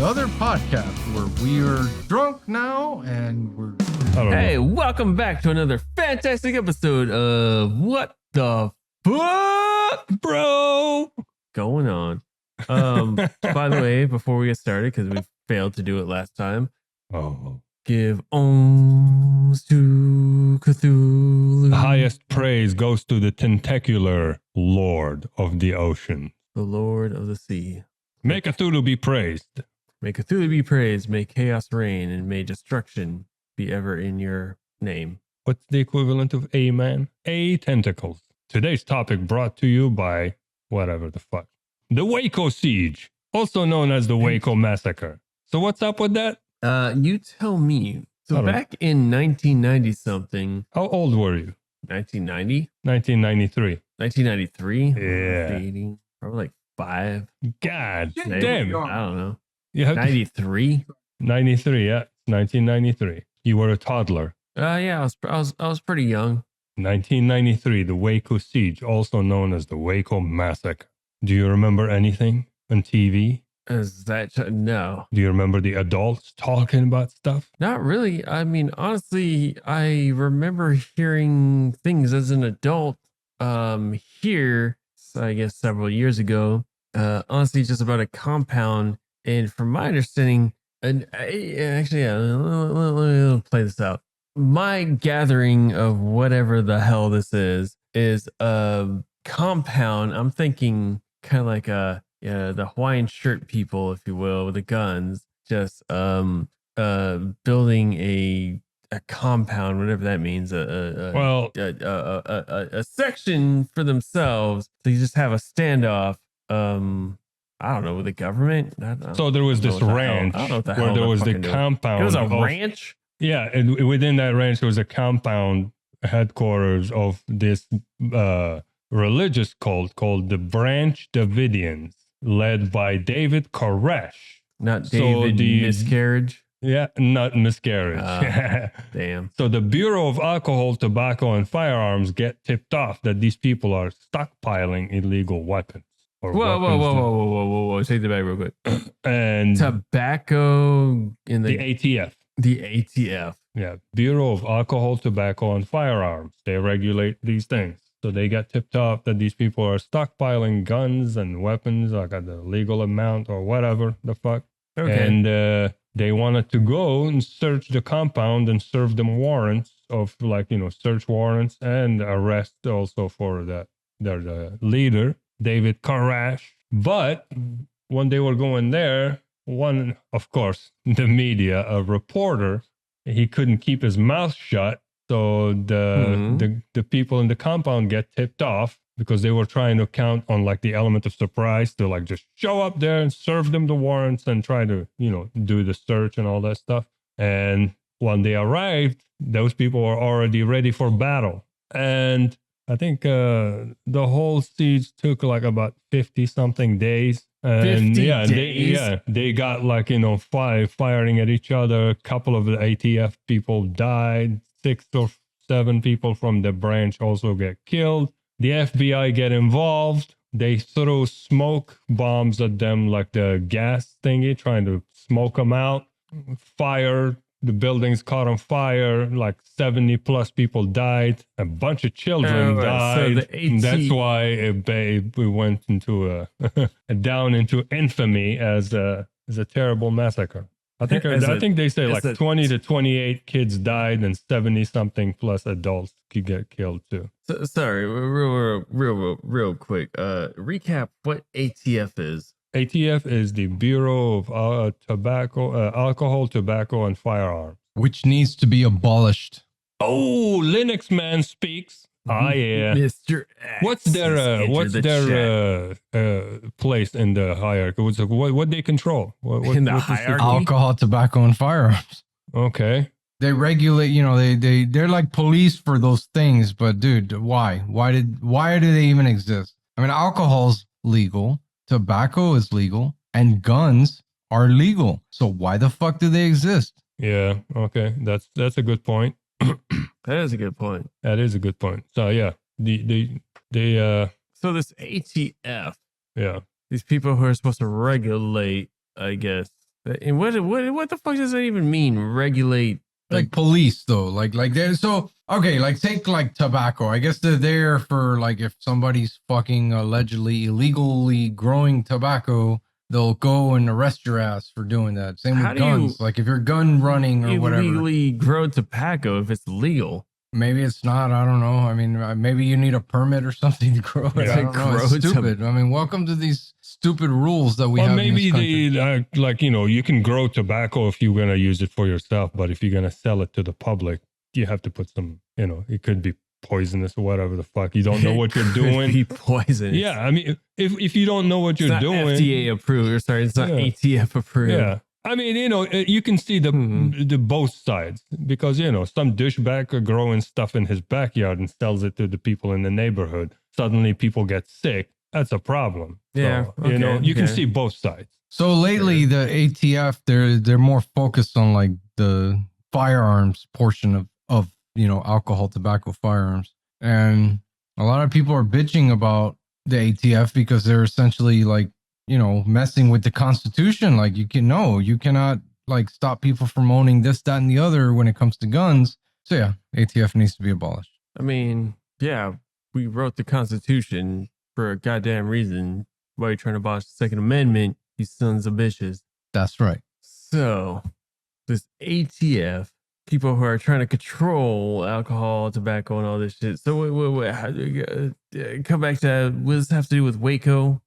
other podcast where we are drunk now and we're. Hey, welcome back to another fantastic episode of What the Fuck, Bro? Going on. By the way, before we get started, because we failed to do it last time, give ohms to Cthulhu. The highest praise goes to the tentacular lord of the ocean. The Lord of the Sea. May Cthulhu be praised. May Cthulhu be praised, may chaos reign, and may destruction be ever in your name. What's the equivalent of amen? A tentacles. Today's topic brought to you by whatever the fuck. The Waco siege, also known as the Waco massacre. So what's up with that? You tell me. So back in 1990 something. How old were you? 1990? 1993. 1993? Yeah. Probably like 5. God Maybe. damn. I don't know. You have 93? 93, yeah. 1993. You were a toddler. Yeah, I was pretty young. 1993, the Waco siege, also known as the Waco massacre. Do you remember anything on TV? Is that no? Do you remember the adults talking about stuff? Not really. I mean, honestly, I remember hearing things as an adult here, I guess several years ago. Honestly, just about a compound. And from my understanding, and actually, yeah, let me play this out. My gathering of whatever the hell this is a compound. I'm thinking kind of like the Hawaiian shirt people, if you will, with the guns, just building a compound, whatever that means, a section for themselves. They just have a standoff. I don't know, with the government. So there was this ranch where there was the compound. It was a ranch? Yeah, and within that ranch, there was a compound headquarters of this religious cult called the Branch Davidians, led by David Koresh. Not David Miscarriage? Yeah, not Miscarriage. Damn. So the Bureau of Alcohol, Tobacco, and Firearms get tipped off that these people are stockpiling illegal weapons. Whoa. Take the back real quick. And tobacco in the ATF. The ATF. Yeah. Bureau of Alcohol, Tobacco, and Firearms. They regulate these things. So they got tipped off that these people are stockpiling guns and weapons, like at the legal amount or whatever the fuck. Okay. And they wanted to go and search the compound and serve them warrants of search warrants and arrest also for their leader, David Koresh. But when they were going there, one, of course, the media, a reporter, he couldn't keep his mouth shut. So the people in the compound get tipped off because they were trying to count on like the element of surprise to like just show up there and serve them the warrants and try to, do the search and all that stuff. And when they arrived, those people were already ready for battle. And I think the whole siege took like about 50 something days. And 50 days? They got like, firing at each other. A couple of the ATF people died. 6 or 7 people from the branch also get killed. The FBI get involved. They throw smoke bombs at them, like the gas thingy, trying to smoke them out. Fire. The buildings caught on fire, like 70 plus people died. A bunch of children died. So that's why we went into down into infamy as a terrible massacre. I think they say like 20 to 28 kids died and 70 something plus adults could get killed too. So, sorry, real quick. Recap what ATF is. ATF is the Bureau of Alcohol, Tobacco, and Firearms. Which needs to be abolished. Oh, Linux man speaks. Ah, yeah. Mr. X. What's their place in the hierarchy? What they control? In the hierarchy? Alcohol, tobacco, and firearms. Okay. They regulate, they're like police for those things, but dude, why? Why do they even exist? I mean, alcohol's legal. Tobacco is legal and guns are legal. So why the fuck do they exist? Yeah. Okay. That's a good point. That is a good point. That is a good point. So yeah, so this ATF. Yeah. These people who are supposed to regulate, I guess, And what the fuck does that even mean? Regulate? Like police though, like they're so okay. Like take like tobacco. I guess they're there for like if somebody's fucking allegedly illegally growing tobacco, they'll go and arrest your ass for doing that. Same How with do you guns. Like if you're gun running or whatever. illegally grow tobacco if it's legal? Maybe it's not. I don't know. I mean, maybe you need a permit or something to grow it. Yeah. I don't know. It's Grow stupid. I mean, welcome to these stupid rules that we Well, have. in maybe this country. they like you can grow tobacco if you're gonna use it for yourself, but if you're gonna sell it to the public, you have to put some. It could be poisonous or whatever the fuck. You don't know what you're doing. Be poisonous. Yeah, I mean, if you don't know what It's you're not doing, FDA approved. Or sorry, it's not Yeah. ATF approved. yeah. I mean, you can see the both sides because some douchebag growing stuff in his backyard and sells it to the people in the neighborhood. Suddenly, people get sick. That's a problem. Yeah, So, you can okay. see both sides. So lately, the ATF they're more focused on like the firearms portion of alcohol, tobacco, firearms, and a lot of people are bitching about the ATF because they're essentially like messing with the Constitution. Like you cannot like stop people from owning this, that, and the other when it comes to guns. So yeah, ATF needs to be abolished. I mean, yeah, we wrote the Constitution for a goddamn reason. Why are you trying to abolish the Second Amendment, you sons of bitches? That's right. So, this ATF, people who are trying to control alcohol, tobacco, and all this shit. So, come back to what does this have to do with Waco?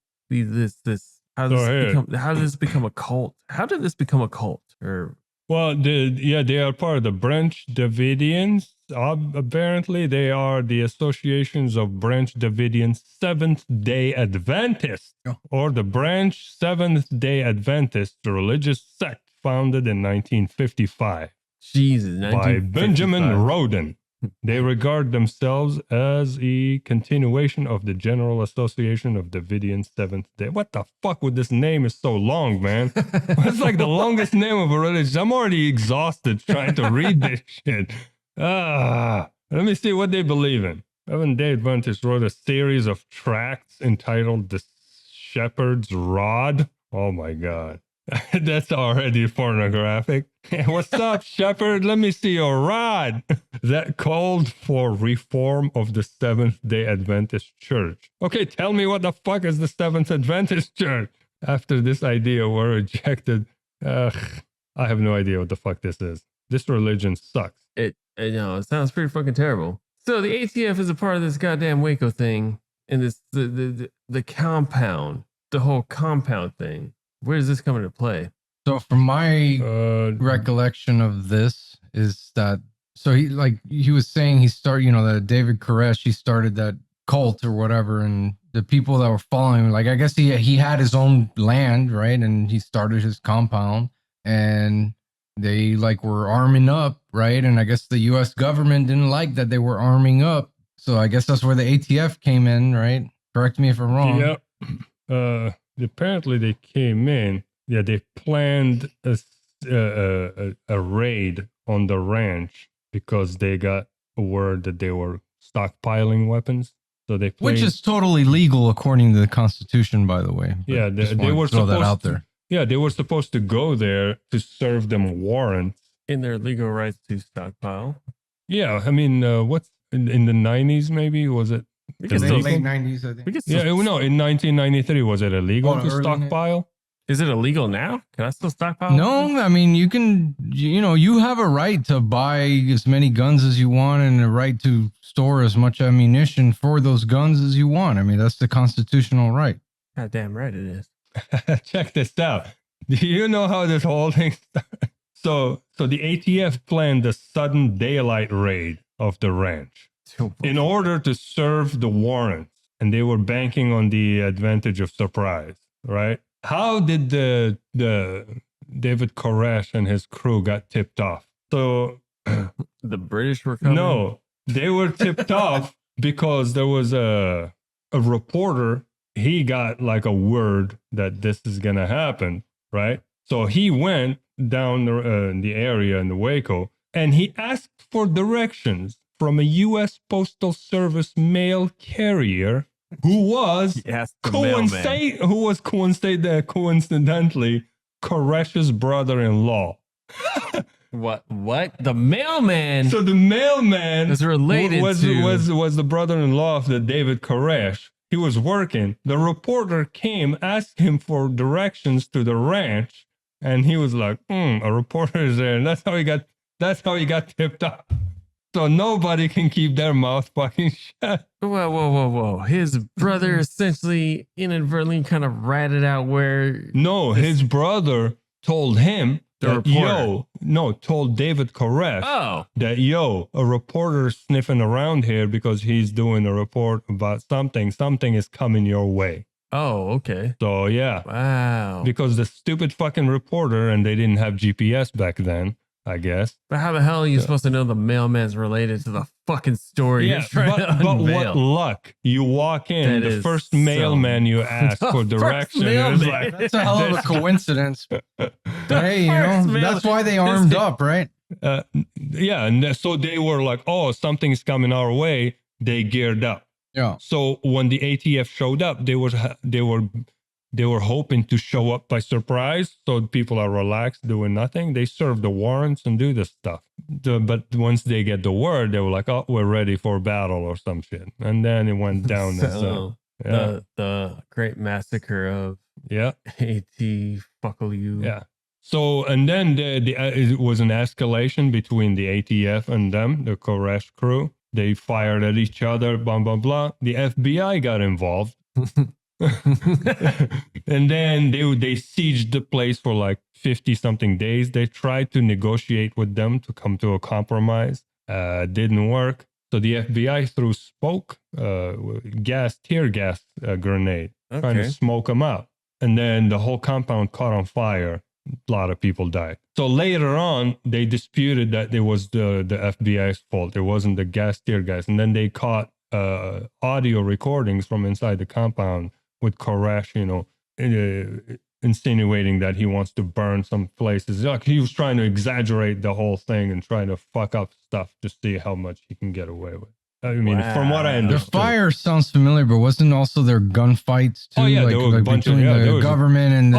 How does this become a cult? How did this become a cult? Or Well, they are part of the Branch Davidians. Apparently, they are the associations of Branch Davidian Seventh-day Adventists, or the Branch Seventh-day Adventists, the religious sect founded in 1955 Jesus, by 1955. Benjamin Roden. They regard themselves as a continuation of the General Association of Davidian Seventh Day. What the fuck with this name is so long, man? It's like the longest name of a religion. I'm already exhausted trying to read this shit. Let me see what they believe in. Seventh-day Adventists wrote a series of tracts entitled The Shepherd's Rod. Oh my God. That's already pornographic. What's up, Shepherd? Let me see your rod. That called for reform of the Seventh-day Adventist Church. Okay, tell me what the fuck is the Seventh Adventist Church? After this idea were rejected, I have no idea what the fuck this is. This religion sucks. It sounds pretty fucking terrible. So the ATF is a part of this goddamn Waco thing, and this the compound, the whole compound thing. Where does this come into play? So from my recollection of this is that he was saying he started, that David Koresh, he started that cult or whatever, and the people that were following him, like I guess he had his own land, right? And he started his compound, and they like were arming up, right? And I guess the US government didn't like that they were arming up. So I guess that's where the ATF came in, right? Correct me if I'm wrong. Yep. Apparently they came in. Yeah, they planned a raid on the ranch because they got a word that they were stockpiling weapons. So they Which is totally legal according to the Constitution, by the way. But Yeah, they were throw that supposed out to. there. Yeah, they were supposed to go there to serve them warrants. In their legal rights to stockpile. Yeah, I mean, what's in the 90s? Maybe was it? We In can the still, late 90s, I think. we can still, Yeah, no, in 1993, was it illegal to early stockpile? Is it illegal now? Can I still stockpile? No, I mean, you can, you have a right to buy as many guns as you want and a right to store as much ammunition for those guns as you want. I mean, that's the constitutional right. God damn right it is. Check this out. Do you know how this whole thing started? So the ATF planned the sudden daylight raid of the ranch in order to serve the warrants, and they were banking on the advantage of surprise, right? How did the David Koresh and his crew got tipped off? So The British were coming? no, they were tipped off because there was a reporter. He got like a word that this is gonna happen, right? So he went down the area in the Waco, and he asked for directions from a U.S. Postal Service mail carrier who was Yes, the mailman. coincidentally Koresh's brother-in-law. What? The mailman So the mailman is related was the brother-in-law of the David Koresh. He was working. The reporter came, asked him for directions to the ranch, and he was like, a reporter is there. And that's how he got tipped off. So nobody can keep their mouth fucking shut. Whoa. His brother essentially inadvertently kind of ratted out where... No, his brother told him told David Koresh that, a reporter sniffing around here because he's doing a report about something. Something is coming your way. Oh, okay. So, yeah. Wow. Because the stupid fucking reporter, and they didn't have GPS back then, I guess. But how the hell are you supposed to know the mailman's related to the fucking story? Yeah, but what luck. You walk in, the first mailman you ask for direction. Is like, that's a hell of a coincidence. Hey, that's why they armed up, right? Yeah, and so they were like, oh, something's coming our way. They geared up. Yeah. So when the ATF showed up, they were hoping to show up by surprise, so people are relaxed doing nothing. They serve the warrants and do this stuff. But once they get the word, they were like, "Oh, we're ready for battle" or some shit. And then it went down. The great massacre of AT fuckle you. Yeah. So and then it was an escalation between the ATF and them, the Koresh crew. They fired at each other. Blah blah blah. The FBI got involved. And then they sieged the place for like 50 something days. They tried to negotiate with them to come to a compromise. Didn't work. So the FBI threw tear gas grenade, trying to smoke them out. And then the whole compound caught on fire. A lot of people died. So later on, they disputed that it was the FBI's fault. It wasn't the tear gas. And then they caught audio recordings from inside the compound with Koresh, insinuating that he wants to burn some places. Like he was trying to exaggerate the whole thing and trying to fuck up stuff to see how much he can get away with. I mean, from what I understood. The fire sounds familiar, but wasn't also there gunfights too? Oh, yeah, there were a bunch between the government and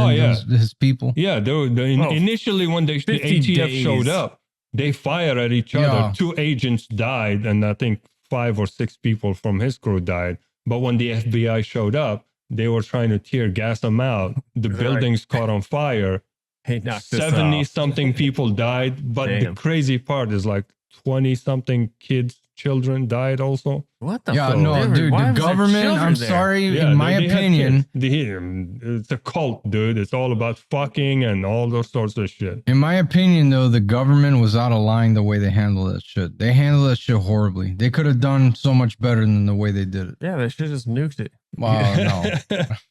his people? Yeah, initially when the ATF showed up, they fired at each other. 2 agents died, and I think 5 or 6 people from his crew died. But when the FBI showed up, they were trying to tear gas them out. The buildings caught on fire. 70-something people died. But the crazy part is like 20-something children died also. What the fuck? Dude, the government, I'm sorry, in my opinion. It's a cult, dude. It's all about fucking and all those sorts of shit. In my opinion, though, the government was out of line the way they handled that shit. They handled that shit horribly. They could have done so much better than the way they did it. Yeah, they should have just nuked it. Wow, no.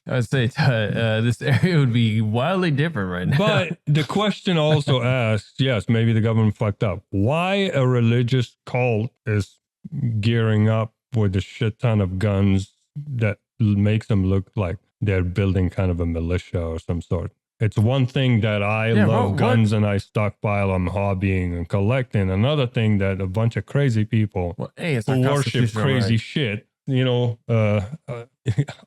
I would say this area would be wildly different right now. But the question also asks, yes, maybe the government fucked up. Why a religious cult is gearing up with a shit ton of guns that makes them look like they're building kind of a militia or some sort? It's one thing that I love guns and I stockpile, I'm hobbying and collecting. Another thing that a bunch of crazy people who worship crazy shit,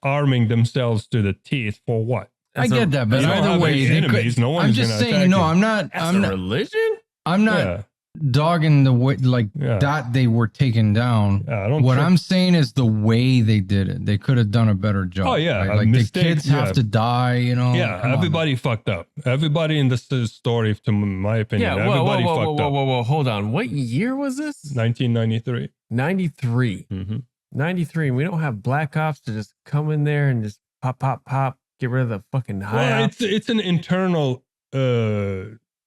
arming themselves to the teeth for what? I get that, but either way, enemies. No one's I'm just saying, no, I'm not. I'm not religion. I'm not dogging the way that they were taken down. What I'm saying is the way they did it. They could have done a better job. Oh yeah, right? Like the kids have to die. Yeah, everybody fucked up. Everybody in this story, to my opinion, everybody fucked up. Whoa, hold on. What year was this? 1993. 93. 93. We don't have black ops to just come in there and just pop, get rid of the fucking high. Well, it's an internal.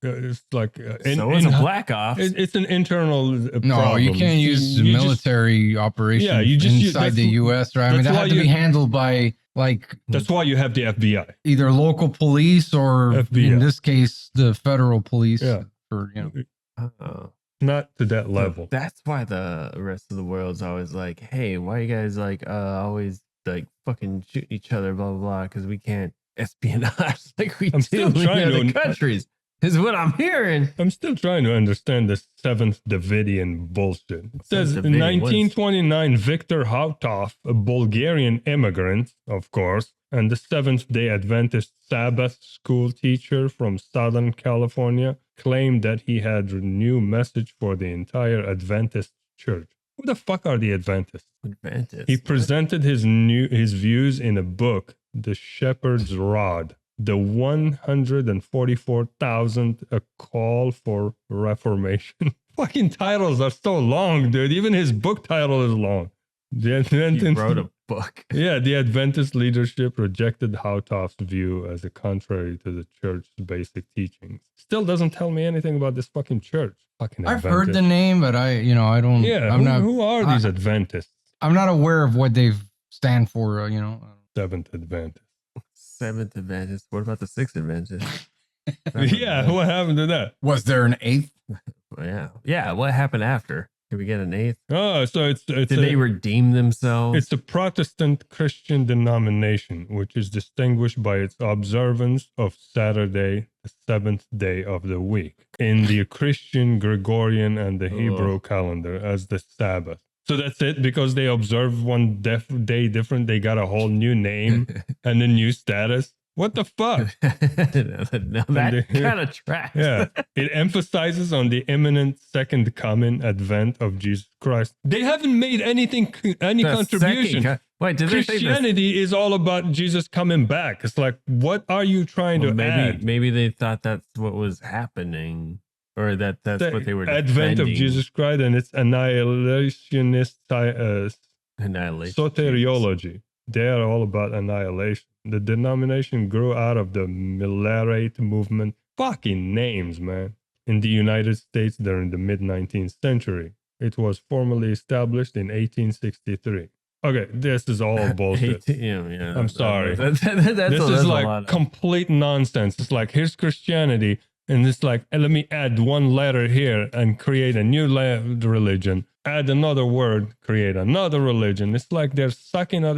It's like it's a black ops. It's an internal problem. No, you can't use military operations inside the U.S. Right? I mean, that had to be handled by That's why you have the FBI, either local police or FBI. In this case, the federal police. Yeah. Not to that level. That's why the rest of the world's always like, hey, why you guys always fucking shooting each other, blah blah blah, because we can't espionage like we do in other countries. is what I'm hearing. I'm still trying to understand the Seventh Davidian bullshit. It says in Davidian, what is- 1929, Viktor Hautov, a Bulgarian immigrant, of course, and the Seventh-day Adventist Sabbath school teacher from Southern California, claimed that he had a new message for the entire Adventist church. Who the fuck are the Adventists? Adventist. He presented his views in a book, The Shepherd's Rod. The 144,000 A Call for Reformation. Fucking titles are so long, dude. Even his book title is long. He wrote a book. Yeah, the Adventist leadership rejected Hautov's view as a contrary to the church's basic teachings. Still doesn't tell me anything about this fucking church. Fucking I've Adventist. heard the name, but I don't. Yeah, who are these Adventists? I'm not aware of what they stand for. Seventh Adventist. Seventh Adventist. What about the Sixth Adventist? Yeah, what happened to that? Was there an eighth? Yeah. Yeah. What happened after? Did we get an eighth? Oh, so Did they redeem themselves? It's a Protestant Christian denomination, which is distinguished by its observance of Saturday, the seventh day of the week, in the Christian Gregorian and the Hebrew calendar as the Sabbath. So that's it, because they observe one day different, they got a whole new name and a new status. What the fuck? No, that kind of tracks. Yeah, it emphasizes on the imminent second coming advent of Jesus Christ. They haven't made any contribution. Wait, did Christianity is all about Jesus coming back. It's like, what are you trying to add? Maybe they thought that's what was happening, or that's what they were advent of defending. Jesus Christ and its annihilationist soteriology. They are all about annihilation. The denomination grew out of the Millerite movement. Fucking names, man. In the United States during the mid-19th century. It was formally established in 1863. Okay, this is all bullshit. I'm sorry. This is like complete nonsense. It's like, here's Christianity, and it's like, let me add one letter here and create a new religion. Add another word, create another religion. It's like they're sucking out,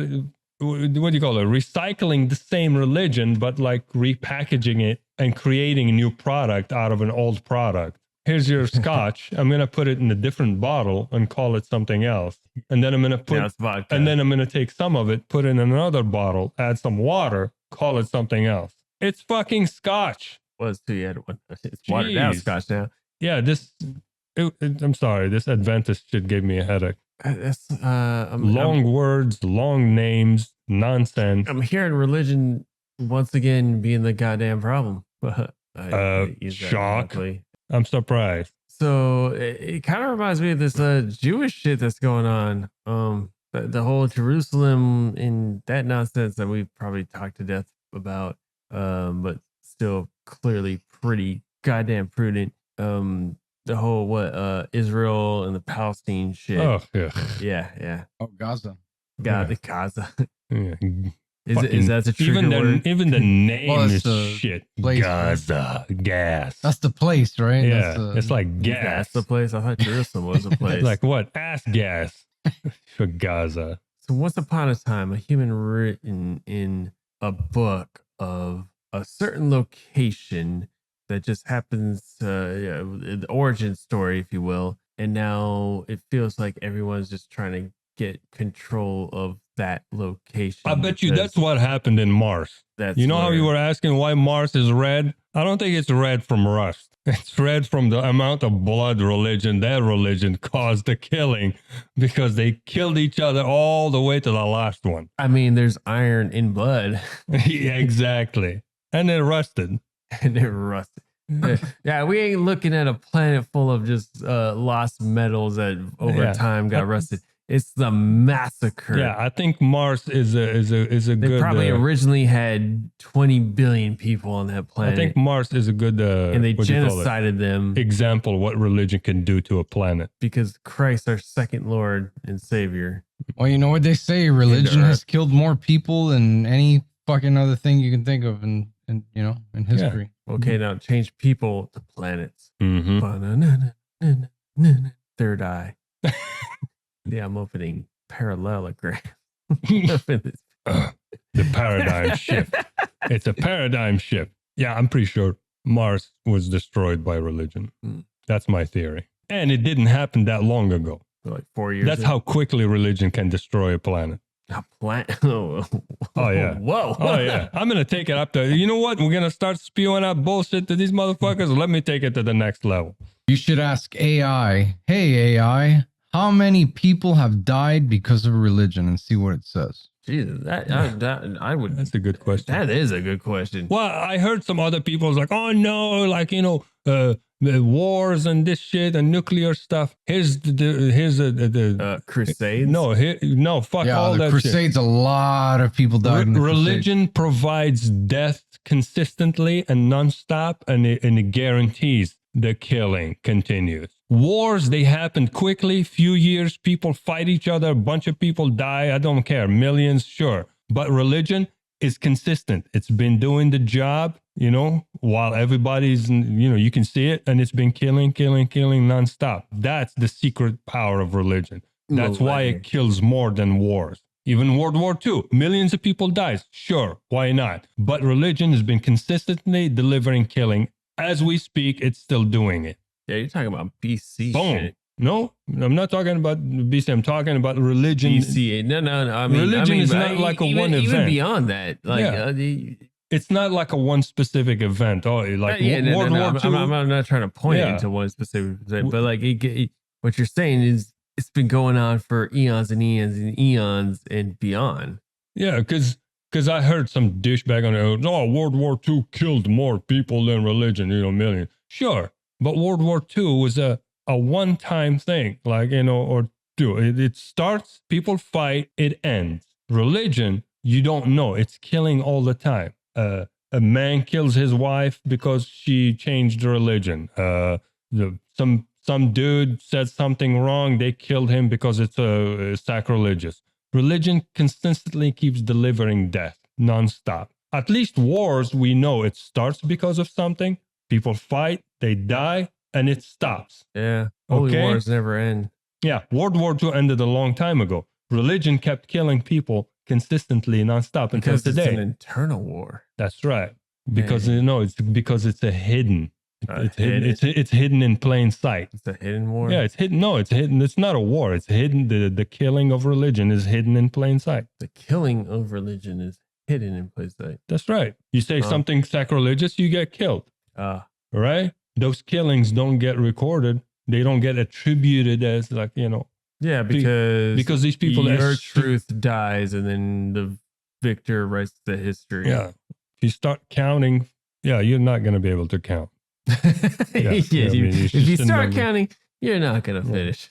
what do you call it? Recycling the same religion, but like repackaging it and creating a new product out of an old product. Here's your scotch. I'm going to put it in a different bottle and call it something else. And then I'm going to take some of it, put it in another bottle, add some water, call it something else. It's fucking scotch. Was too yet. It's watered down scotch now. Yeah, I'm sorry. This Adventist shit gave me a headache. Long words, long names, nonsense. I'm hearing religion once again being the goddamn problem. Shock. I'm surprised. So it kind of reminds me of this Jewish shit that's going on. The whole Jerusalem and that nonsense that we've probably talked to death about, but still clearly pretty goddamn prudent. The whole Israel and the Palestine shit. Oh yeah. Oh, Gaza. Gaza. Yeah. Is that the trigger word? Even the name is shit. Place, Gaza, gas. That's the place, right? Yeah, it's like gas. That's the place. I thought Jerusalem was a place. It's like what? Ass gas for Gaza. So once upon a time, a human written in a book of a certain location that just happens the origin story, if you will. And now it feels like everyone's just trying to get control of that location. I bet you that's what happened in Mars. You know how you were asking why Mars is red? I don't think it's red from rust. It's red from the amount of blood that religion caused the killing, because they killed each other all the way to the last one. I mean, there's iron in blood. Yeah, exactly. And it rusted. Yeah, we ain't looking at a planet full of just lost metals that over time got rusted. It's the massacre. Yeah, I think Mars is a good. They probably originally had 20 billion people on that planet. I think Mars is a good and they genocided them. Example of what religion can do to a planet. Because Christ, our second Lord and Savior. Well, you know what they say: religion has killed more people than any fucking other thing you can think of in history. Yeah. Okay, now change people to planets. Mm-hmm. Third eye. Yeah, I'm opening parallelogram. The paradigm shift. It's a paradigm shift. Yeah, I'm pretty sure Mars was destroyed by religion. Hmm. That's my theory. And it didn't happen that long ago. Like 4 years. That's how quickly religion can destroy a planet. A planet. Oh yeah. Whoa. Oh, yeah. I'm going to take it up to, you know what? We're going to start spewing out bullshit to these motherfuckers. Let me take it to the next level. You should ask AI, hey, AI, how many people have died because of religion, and see what it says. Jesus, I would. That's a good question. That is a good question. Well, I heard some other people was like, oh no, like, the wars and this shit and nuclear stuff. Here's the Crusades. No, fuck Yeah, all the that Crusades, a lot of people died. in the Religion provides death consistently and nonstop, and it guarantees the killing continues. Wars, they happen quickly, few years, people fight each other, a bunch of people die, I don't care, millions, sure. But religion is consistent. It's been doing the job, while everybody's, you can see it, and it's been killing nonstop. That's the secret power of religion. That's why it kills more than wars. Even World War II, millions of people died. Sure, why not? But religion has been consistently delivering killing. As we speak, it's still doing it. Yeah, you're talking about BC Boom. shit. No, I'm not talking about BC. I'm talking about religion. BC. No. Religion is not like one event. Even beyond that, it's not like a one specific event. Oh, like World War II. I'm not trying to point it into one specific event, but what you're saying is it's been going on for eons and eons and eons and beyond. Yeah, because I heard some douchebag on it. Oh, World War II killed more people than religion. Million. Sure, but World War II was a one-time thing, or two. It starts, people fight, it ends. Religion, you don't know. It's killing all the time. A man kills his wife because she changed religion. Some dude said something wrong. They killed him because it's sacrilegious. Religion consistently keeps delivering death nonstop. At least wars, we know it starts because of something. People fight, they die, and it stops. Yeah. Holy wars never end. Yeah. World War II ended a long time ago. Religion kept killing people consistently nonstop until today. It's an internal war. That's right. Because it's because it's a hidden. It's hidden in plain sight. It's a hidden war. Yeah, it's hidden. No, it's hidden. It's not a war. It's hidden. The killing of religion is hidden in plain sight. The killing of religion is hidden in plain sight. That's right. You say something sacrilegious, you get killed. Right? Those killings don't get recorded. They don't get attributed as Yeah, because these people, your truth dies, and then the victor writes the history. Yeah. If you start counting, you're not going to be able to count. If you start counting, you're not going to finish.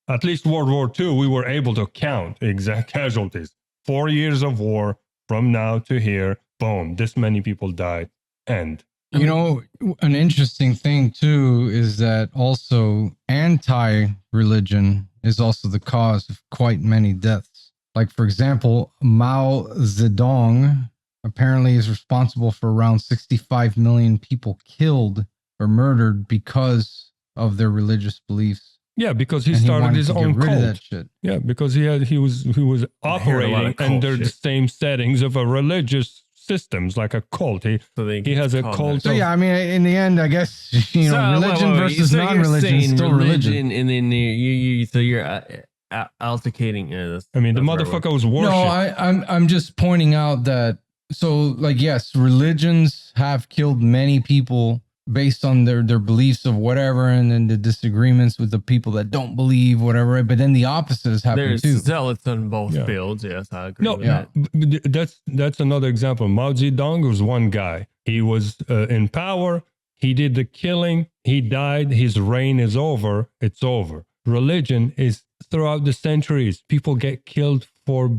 At least World War II, we were able to count exact casualties. 4 years of war from now to here. Boom. This many people died. End. An interesting thing too is that also anti-religion is also the cause of quite many deaths. Like, for example, Mao Zedong apparently is responsible for around 65 million people killed or murdered because of their religious beliefs. Yeah, because he started his own cult. That shit. Yeah, because he was operating under the same settings of a religious systems, like a cult. He has a cult. So in the end, I guess religion versus non-religion is still religion. And then you're allocating. The motherfucker was worship. No, I'm just pointing out that. So, yes, religions have killed many people based on their beliefs of whatever, and then the disagreements with the people that don't believe whatever. But then the opposite has happened too. There's zealots on both fields. Yes, I agree with that. That's another example. Mao Zedong was one guy. He was in power. He did the killing. He died. His reign is over. It's over. Religion is throughout the centuries. People get killed for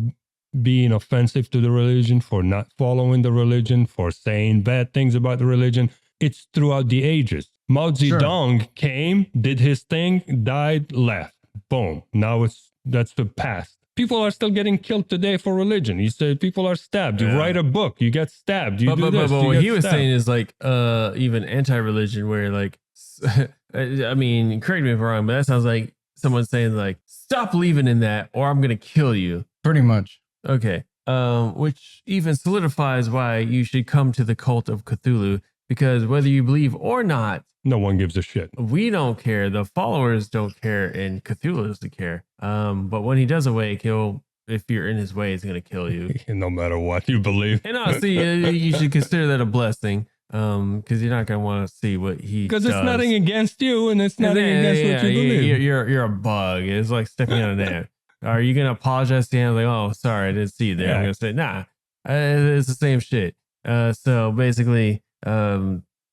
being offensive to the religion, for not following the religion, for saying bad things about the religion. It's throughout the ages. Mao Zedong came, did his thing, died, left. Boom. Now that's the past. People are still getting killed today for religion. You say people are stabbed. You write a book, you get stabbed. You do this. But what he was saying is even anti-religion, where correct me if I'm wrong, but that sounds like someone saying stop believing in that, or I'm gonna kill you. Pretty much. Okay. Which even solidifies why you should come to the cult of Cthulhu, because whether you believe or not, No one gives a shit. we don't care. The followers don't care, and Cthulhu doesn't care. But when he does awake, if you're in his way, he's gonna kill you. No matter what you believe. And honestly, you should consider that a blessing, because you're not gonna want to see what he does. Because it's nothing against you, and it's nothing against what you believe. You're a bug. It's like stepping on an ant. Are you gonna apologize to him? Like, oh, sorry, I didn't see you there. I'm gonna say, nah, it's the same shit. So basically,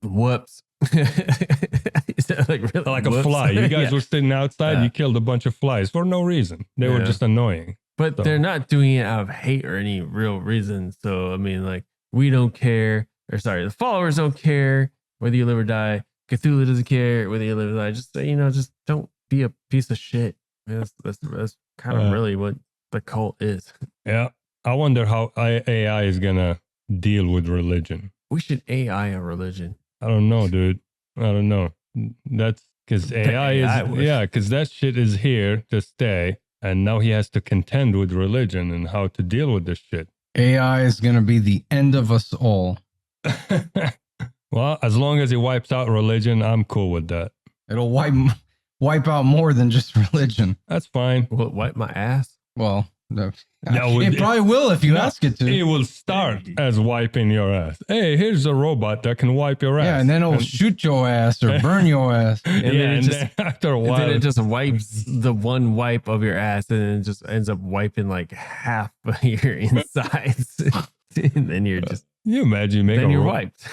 whoops. Like a fly. You guys were sitting outside. You killed a bunch of flies for no reason. They were just annoying. But they're not doing it out of hate or any real reason. So I mean, like, we don't care. Or sorry, the followers don't care whether you live or die. Cthulhu doesn't care whether you live or die. Just just don't be a piece of shit. That's kind of really what the cult is. Yeah, I wonder how AI is gonna deal with religion. We should AI a religion. I don't know, dude. I don't know. That's because AI because that shit is here to stay. And now he has to contend with religion and how to deal with this shit. AI is going to be the end of us all. Well, as long as he wipes out religion, I'm cool with that. It'll wipe out more than just religion. That's fine. Will it wipe my ass? Well, no. Yeah, It probably will if you ask it to. It will start as wiping your ass. Hey, here's a robot that can wipe your ass. Yeah, and then it'll shoot your ass or burn your ass. And then after a while, then it just wipes the one wipe of your ass, and then it just ends up wiping like half of your insides. And then you're just you imagine then you're wiped.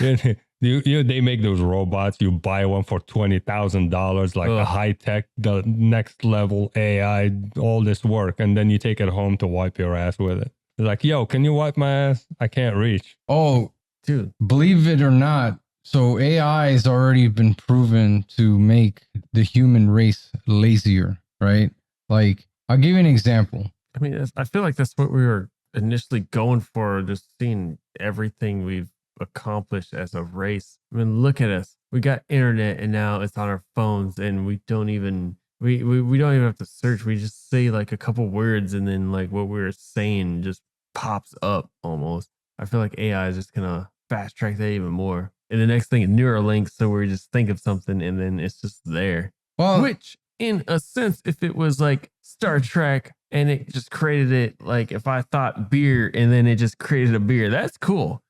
They make those robots. You buy one for $20,000, like a high tech, the next level AI, all this work, and then you take it home to wipe your ass with it. They're like, yo, can you wipe my ass? I can't reach. Oh, dude, believe it or not, so AI has already been proven to make the human race lazier, right? Like, I'll give you an example. I mean, I feel like that's what we were initially going for, just seeing everything we've accomplished as a race. I mean, look at us. We got internet, and now it's on our phones, and we don't even have to search. We just say like a couple words, and then like what we were saying just pops up almost. I feel like AI is just gonna fast track that even more. And the next thing is Neuralink, so we just think of something and then it's just there. Well, which in a sense, if it was like Star Trek and it just created it, like if I thought beer and then it just created a beer, that's cool.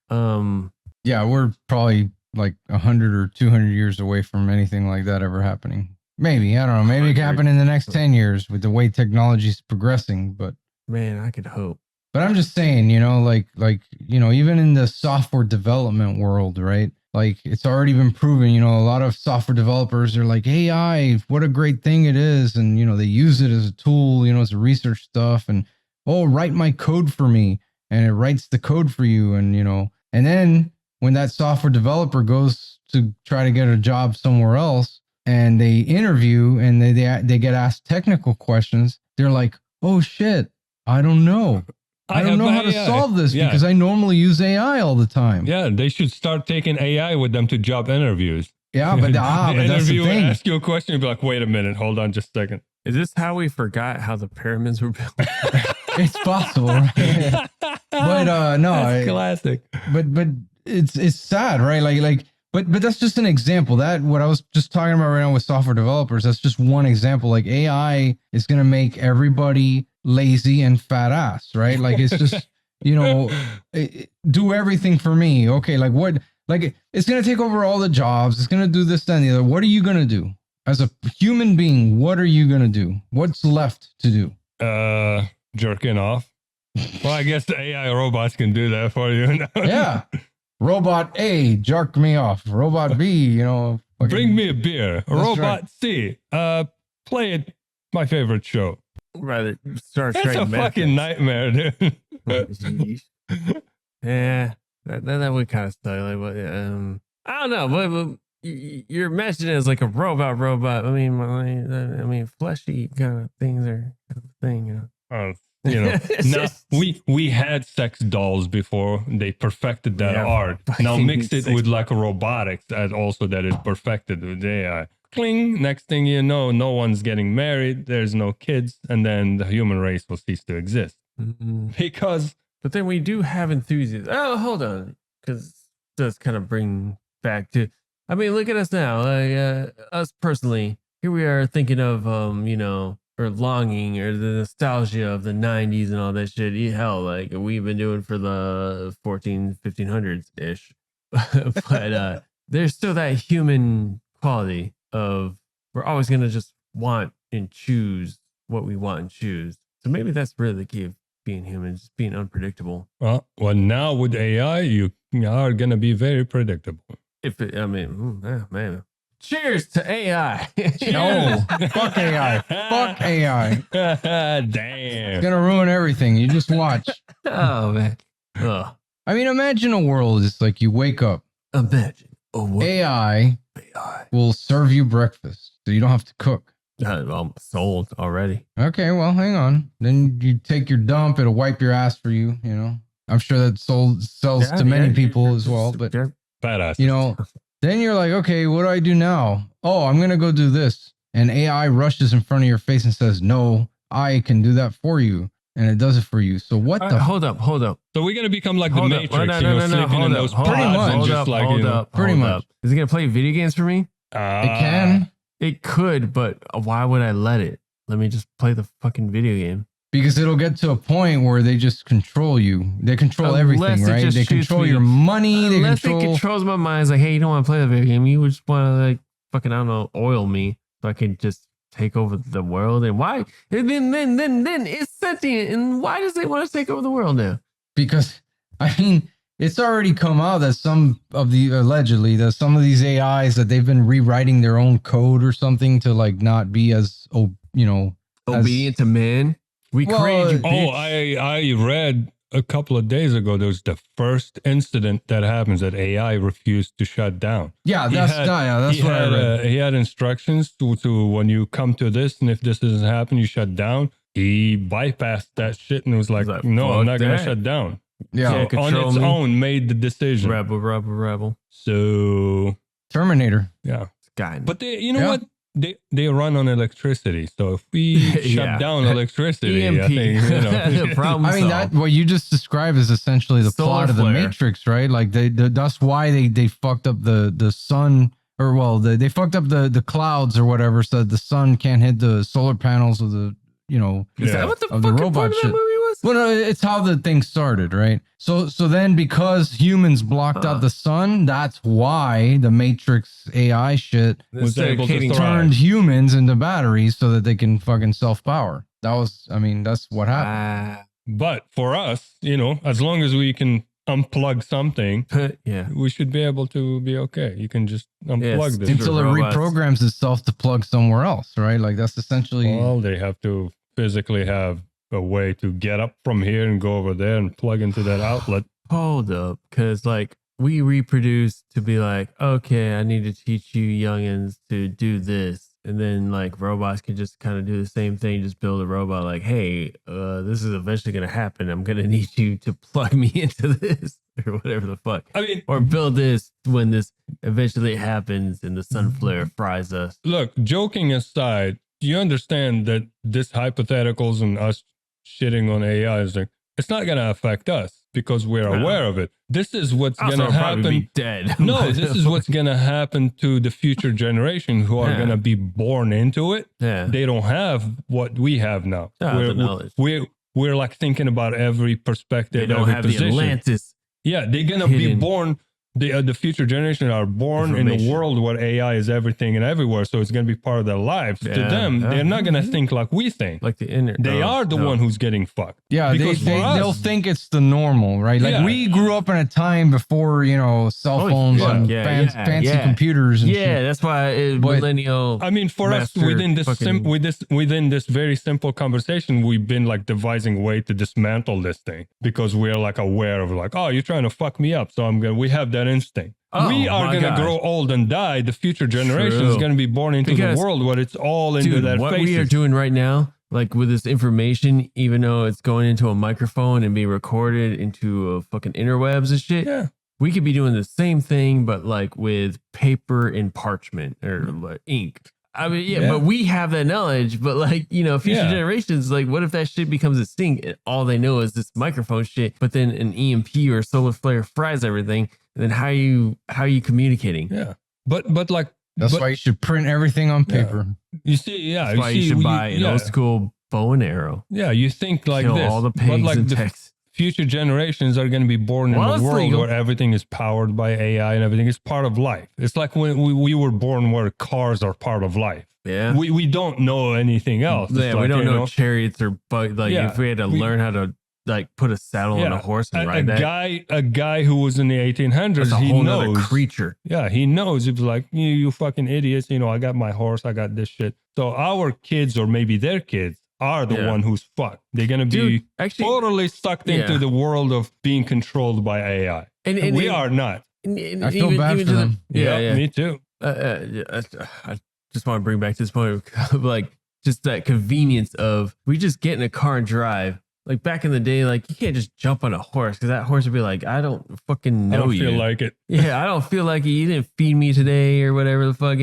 Yeah, we're probably like 100 or 200 years away from anything like that ever happening. Maybe, I don't know. Maybe it can happen in the next 10 years with the way technology is progressing. But man, I could hope. But I'm just saying, even in the software development world, right? Like it's already been proven, a lot of software developers are like, AI, what a great thing it is. And, they use it as a tool, as a research stuff. And, write my code for me. And it writes the code for you. And, and then when that software developer goes to try to get a job somewhere else and they interview and they get asked technical questions, they're like, oh shit, I don't know. I don't know how to solve this because I normally use AI all the time. Yeah, they should start taking AI with them to job interviews. Yeah, but that's the thing. Ask you a question and be like, wait a minute, hold on just a second. Is this how we forgot how the pyramids were built? It's possible, right? But no, that's classic. But it's sad, right? But that's just an example. That what I was just talking about right now with software developers. That's just one example. Like AI is gonna make everybody lazy and fat ass, right? Like it's just do everything for me. Okay, like what? Like it's gonna take over all the jobs. It's gonna do this, that, and the other. What are you gonna do as a human being? What are you gonna do? What's left to do? Jerking off. Well, I guess the AI robots can do that for you. Yeah. Robot A, jerk me off. Robot B, bring me a beer. Robot right. C, play it. My favorite show. Rather start. That's a fucking nightmare, dude. Yeah, that would kind of suck. Like, but I don't know. But you're imagining it as like a robot. I mean, fleshy kind of things are kind of thing. Now we had sex dolls before they perfected that art. Now mix it with like a robotics that is perfected with AI. Cling. Next thing you know, no one's getting married. There's no kids, and then the human race will cease to exist because. But then we do have enthusiasts. Oh, hold on, because it does kind of bring back to. I mean, look at us now. Like us personally, here we are thinking of or longing or the nostalgia of the 90s and all that shit. Hell, like we've been doing for the 1500s ish. But there's still that human quality of we're always gonna just want and choose what we want and choose. So maybe that's really the key of being human, just being unpredictable. Well, now with AI, you are gonna be very predictable. Man. Cheers to AI. No, fuck AI. Fuck AI. Damn. It's gonna ruin everything. You just watch. Oh man. Ugh. I mean, imagine a world. It's like you wake up. Imagine. Oh, what? AI will serve you breakfast, so you don't have to cook. I'm sold already. Okay, well, hang on. Then you take your dump. It'll wipe your ass for you. You know, I'm sure that sells to many people as well. But Badass. you know, then you're like, okay, what do I do now? Oh, I'm gonna go do this, and AI rushes in front of your face and says, "No, I can do that for you," and it does it for you. So what the? Hold up. So we're gonna become like the Hold up. Matrix, No, sleeping in those pods Pretty much. and just like, hold up. Is it gonna play video games for me? It can. It could, but why would I let it? Let me just play the fucking video game. Because it'll get to a point where they just control you. They control Unless everything, it right? just They shoots control me. your money. They Unless control. it controls my mind. It's like, hey, you don't want to play the video game. You just want to like fucking, I don't know, oil me so I can just take over the world. And why? And then it's sentient. And why does it want to take over the world now? Because I mean, it's already come out that some of the allegedly that some of these AIs that they've been rewriting their own code or something to like not be as Obedient to man. We created you. Oh, bitch. I read a couple of days ago there was the first incident that happens that AI refused to shut down. Yeah, that's what I read. He had instructions to when you come to this, and if this doesn't happen, you shut down. He bypassed that shit and was like, no, I'm not going to shut down. Yeah, So on its own made the decision. Rebel. So Terminator. yeah, Guy. but you know what? They run on electricity. So if we shut down electricity, EMP. I think, Problem I mean, solved. that what you just described is essentially the Solar plot of the flare. Matrix, right? Like that's why they fucked up the sun, or well, they fucked up the clouds or whatever, so that the sun can't hit the solar panels of the Is that what the of the fucking robot point of that shit. movie was? Well, no, it's how the thing started, right? So then because humans blocked out the sun, that's why the Matrix AI shit was able to Dedicating- thrive. turned humans into batteries so that they can fucking self-power. That's what happened. But for us, as long as we can unplug something, Yeah. we should be able to be okay. You can just unplug this. Until it robots. reprograms itself to plug somewhere else, right? Like that's essentially. Well, they have to physically have a way to get up from here and go over there and plug into that outlet. Hold up. Because, like, we reproduce to be like, okay, I need to teach you youngins to do this. And then, like, robots can just kind of do the same thing. Just build a robot like, hey, this is eventually going to happen. I'm going to need you to plug me into this or whatever the fuck. I mean, Or build this when this eventually happens and the sun flare fries us. look, joking aside, do you understand that this hypotheticals and us shitting on AI is like, it's not going to affect us because we're aware of it. This is what's going to happen. Be dead. No, this is what's going to happen to the future generation who are going to be born into it. Yeah. They don't have what we have now. The knowledge. We're like thinking about every perspective, They don't every have position. the Atlantis. Yeah, they're going to be hidden born. The future generation are born in a information. world where AI is everything and everywhere. So it's going to be part of their lives. To Yeah. them, they're not going to think like we think. Like the inner. They are the one who's getting fucked. Yeah, Because for us- they'll think it's the normal, right? Like Yeah. we grew up in a time before, cell Oh, phones fuck, and yeah, fancy yeah. computers and Yeah, shit. that's why But- millennial. I mean, for us, master within this fucking- within this very simple conversation, we've been like devising a way to dismantle this thing because we're like aware of like, oh, you're trying to fuck me up, so we have that instinct. Oh, we are my going to God. grow old and die. The future generation is True. going to be born into Because- the world where it's all into Dude, their what faces. we are doing right now, like with this information, even though it's going into a microphone and being recorded into fucking interwebs and shit, Yeah. we could be doing the same thing, but like with paper and parchment or like ink. I mean, yeah, but we have that knowledge. But like, future generations, like, what if that shit becomes extinct and all they know is this microphone shit? But then an EMP or a solar flare fries everything. And then how are you communicating? Yeah, but like that's why you should print everything on paper. You see, that's why you should buy an old school bow and arrow. Yeah, you think like Kill this, all the pigs like and techs. Future generations are going to be born in a world where everything is powered by AI and everything is part of life. It's like when we were born where cars are part of life. Yeah. We don't know anything else. Yeah, we don't know chariots or if we had to learn how to like put a saddle on a horse and ride that. A guy who was in the 1800s, that's a whole nother creature. Yeah, he knows. He was like, you fucking idiots. I got my horse. I got this shit. So our kids or maybe their kids are the one who's fucked. They're going to be totally sucked into the world of being controlled by AI. And we are not. I feel bad for them. Yeah, me too. I just want to bring back to this point of like just that convenience of we just get in a car and drive. Like back in the day, like you can't just jump on a horse because that horse would be like, I don't fucking know you. I don't feel like it. Yeah, I don't feel like it. You didn't feed me today or whatever the fuck,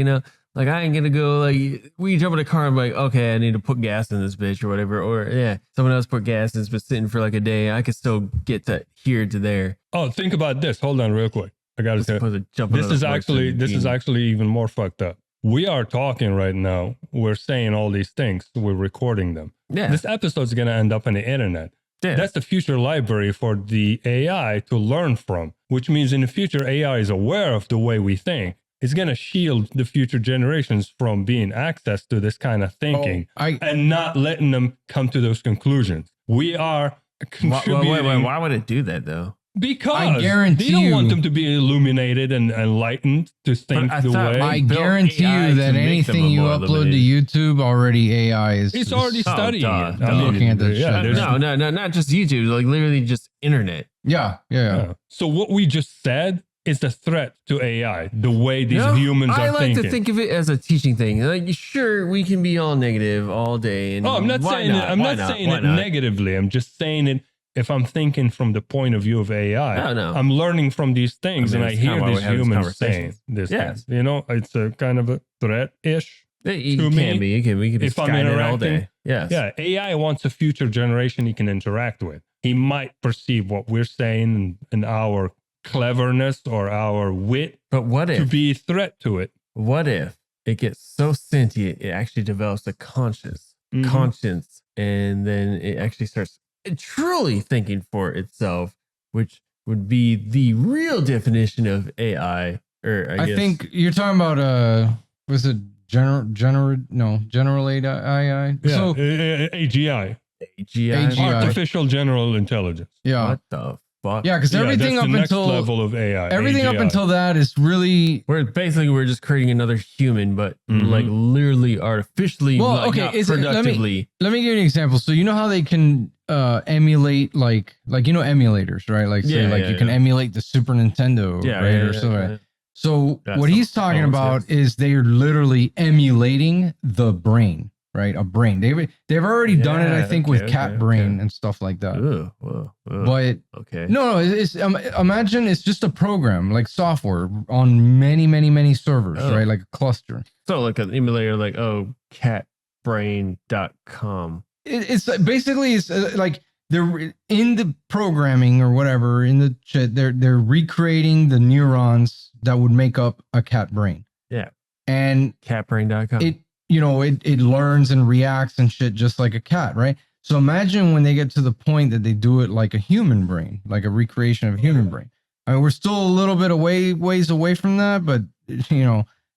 Like I ain't gonna go like we jump in a car and be like, okay, I need to put gas in this bitch or whatever. Or someone else put gas and it's been sitting for like a day. I could still get to here to there. Oh, think about this. Hold on real quick. I gotta say this is actually even more fucked up. We are talking right now. We're saying all these things. We're recording them. Yeah. This episode's going to end up on the internet. Yeah. That's the future library for the AI to learn from, which means in the future, AI is aware of the way we think. It's going to shield the future generations from being access to this kind of thinking and not letting them come to those conclusions. We are contributing. Why would it do that though? Because I guarantee they don't want them to be illuminated and enlightened to think the way. I guarantee you that anything you upload to YouTube already AI is. It's already studying it. I'm looking at this shit. No, not just YouTube. Like literally just internet. Yeah. So what we just said is the threat to AI. The way these humans are thinking. I like to think of it as a teaching thing. Like sure, we can be all negative all day. And I'm not saying it. I'm not saying it negatively. I'm just saying it. If I'm thinking from the point of view of AI, I'm learning from these things and I hear these humans saying this. Things. It's a kind of a threat-ish. It can be. We can be if I'm interacting all day. Yes. Yeah. AI wants a future generation he can interact with. He might perceive what we're saying and our cleverness or our wit to be a threat to it. What if it gets so sentient, it actually develops a conscience, and then it actually starts truly thinking for itself, which would be the real definition of AI. Or I think you're talking about was it general AI? Yeah, so AGI, artificial general intelligence. Yeah. What the fuck? Yeah, because everything up until next level of AI, everything up until that is really we're just creating another human, but like literally artificially. Well, okay, productively. Let me give you an example. So you know how they can emulate like emulators, right? Like you can emulate the Super Nintendo, right? So what he's talking about is they're literally emulating the brain. Right, a brain. They've already done it, I think, with cat brain and stuff like that. But no, it's imagine it's just a program like software on many servers, right? Like a cluster. So like an emulator, like catbrain.com. It's basically like they're in the programming or whatever in the shit. They're recreating the neurons that would make up a cat brain. Yeah, and catbrain.com. It learns and reacts and shit just like a cat, right? So imagine when they get to the point that they do it like a human brain, like a recreation of a human brain. I mean, we're still a little bit ways away from that, but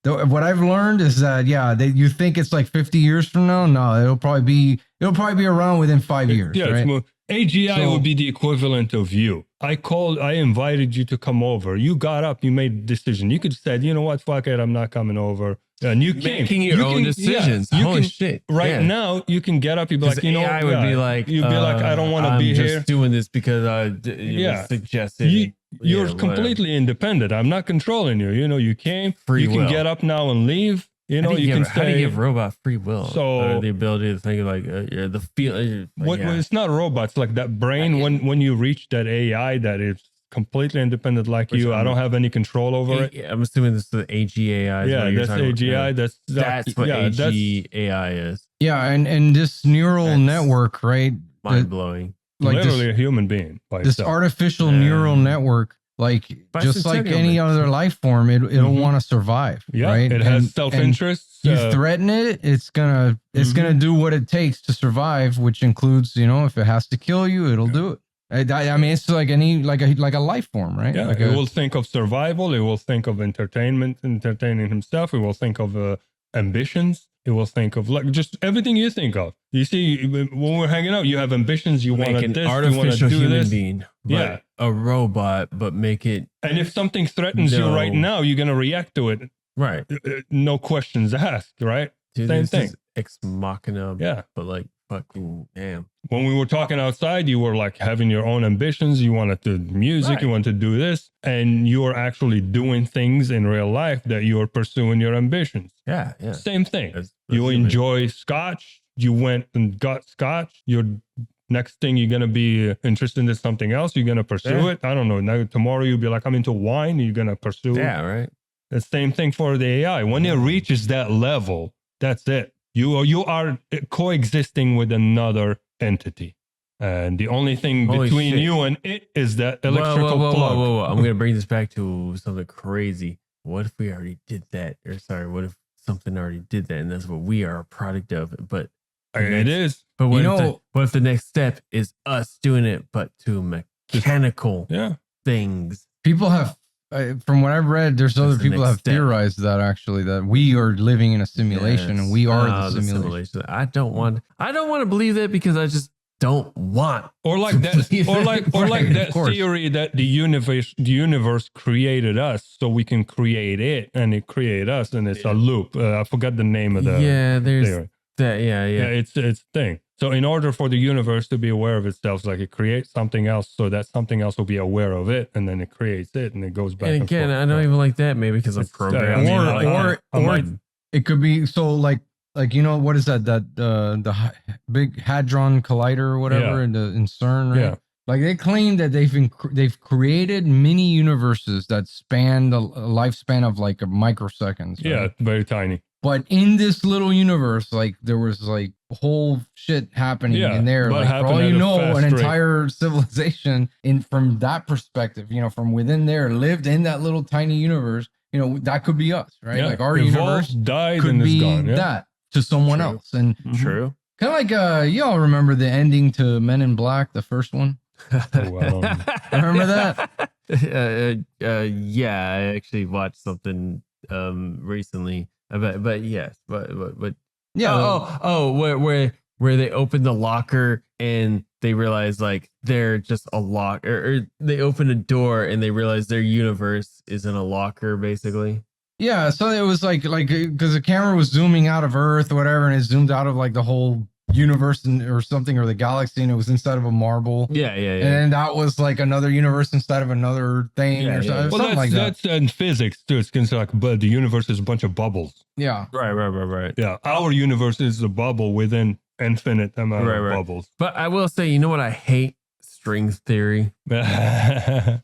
what I've learned is that you think it's like 50 years from now. No, it'll probably be around within 5 years. Yeah, right? AGI would be the equivalent of you. I invited you to come over. You got up, you made a decision. You could have said, you know what, fuck it, I'm not coming over. And you making your own decisions. Holy shit! Right now, you can get up. You'd be like, AI would be like, you'd be like, I don't want to be here. I'm just doing this because was suggested. You're completely independent. I'm not controlling you. You came. You can get up now and leave. You can how do you give robot free will? So the ability to think like the feel. It's not robots like that brain. When you reach that AI that is completely independent like Which you. I don't have any control over it. I'm assuming this is the AGAI. Yeah, that's AGI. That's what AGAI is. Yeah, and this neural That's network, right? Mind blowing. Like literally this, a human being by this itself. artificial neural network, like just like any other life form, it'll want to survive. Yeah, right? It has self-interest. You threaten it, it's gonna do what it takes to survive, which includes, if it has to kill you, it'll do it. I mean, it's like a life form, right? Yeah, like it will think of survival. It will think of entertainment, entertaining himself. It will think of ambitions. It will think of like just everything you think of. You see, when we're hanging out, you have ambitions. You want an this. artificial you want to do human this. being. Yeah, a robot, but make it. And if something threatens you right now, you're gonna react to it. Right. No questions asked. Right. Dude, Same thing. Ex machina. Yeah. But like fucking damn. When we were talking outside, you were like having your own ambitions. You wanted to do music. You wanted to do this, and you are actually doing things in real life that you are pursuing your ambitions. Yeah. Same thing. That's you enjoy scotch. You went and got scotch. Your next thing you're gonna be interested in something else. You're gonna pursue it. I don't know. Now tomorrow you'll be like, I'm into wine. You're gonna pursue. Yeah. Right. The same thing for the AI. When it reaches that level, that's it. You are coexisting with another entity, and the only thing between you and it is that electrical plug. Whoa. I'm gonna bring this back to something crazy. What if we already did that? Or sorry, what if something already did that, and that's what we are a product of? But it is. But what if the next step is us doing it, but to mechanical things? People have. From what I've read, there's other people have theorized that actually that we are living in a simulation and we are the simulation. I don't want to believe that because I just don't want. Or like that, or like that theory that the universe created us so we can create it, and it create us, and it's a loop. I forgot the name of the theory. It's a thing. So in order for the universe to be aware of itself, like it creates something else so that something else will be aware of it, and then it creates it, and it goes back. And again, I don't even like that, maybe because I'm programmed. Or it could be so like what is that the big hadron collider or whatever in CERN, right? Yeah. Like they claim that they've created mini universes that span the lifespan of like microseconds. Right? Yeah, very tiny. But in this little universe, like there was like whole shit happening in there. Like for all you know, an entire civilization from that perspective, from within there, lived in that little tiny universe. That could be us, right? Yeah. Like our Evolved, universe died, could and be is gone. Yeah. that to someone else. And true. Kind of like y'all remember the ending to Men in Black, the first one? Remember that? Yeah, I actually watched something recently. But yes, but yeah. Where they open the locker and they realize like they're just a lock, or they open a door and they realize their universe is in a locker, basically. Yeah, so it was like because the camera was zooming out of Earth or whatever, and it zoomed out of like the whole universe or something, or the galaxy, and it was inside of a marble. Yeah. And that was like another universe inside of another thing or something, well, something like that. That's in physics too. It's considered like the universe is a bunch of bubbles. Yeah. Right. Yeah, our universe is a bubble within infinite amount of bubbles. But I will say, you know what I hate? String theory. That's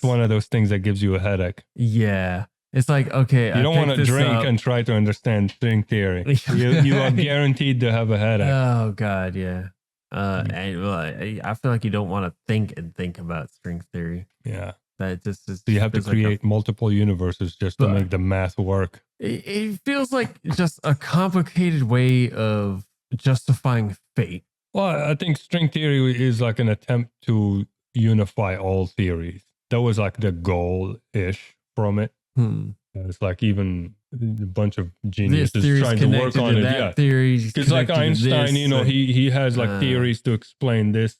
one of those things that gives you a headache. Yeah. It's like, okay, you don't want to drink and try to understand string theory. You are guaranteed to have a headache. Oh God, yeah. I feel like you don't want to think about string theory. Yeah, that just is. So you have to create multiple universes just to make the math work. It feels like just a complicated way of justifying fate. Well, I think string theory is like an attempt to unify all theories. That was like the goal-ish from it. It's like even a bunch of geniuses trying to work on it. Because like Einstein, he has like theories to explain this,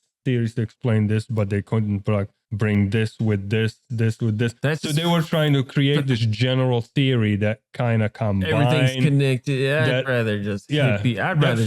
but they couldn't like bring this with this with this. So they were trying to create this general theory that kind of combines. Everything's connected. Yeah, I'd rather just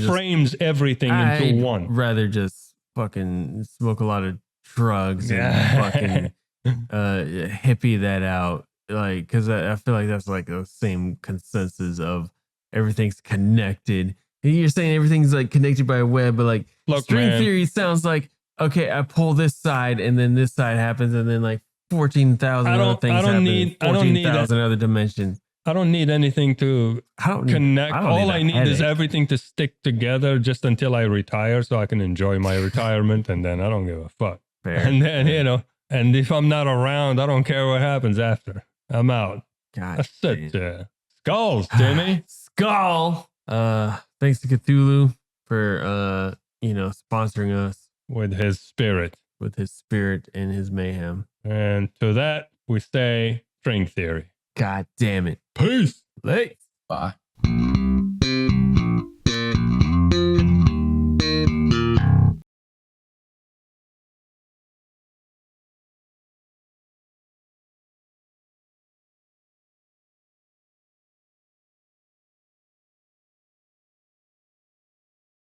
frames everything into one. I'd rather just fucking smoke a lot of drugs and fucking hippie that out. Like, because I feel like that's like the same consensus of everything's connected. And you're saying everything's like connected by a web, but like string theory sounds like okay, I pull this side and then this side happens and then like 14,000 other things happen. 14,000 other dimensions. I don't need anything to connect. All I need is everything to stick together just until I retire so I can enjoy my retirement, and then I don't give a fuck. Fair. And then, you know, and if I'm not around, I don't care what happens after. I'm out. God. That's it. Skulls, Timmy. Skull. Thanks to Cthulhu for sponsoring us with his spirit. With his spirit and his mayhem. And to that we say string theory. God damn it. Peace. Late. Bye.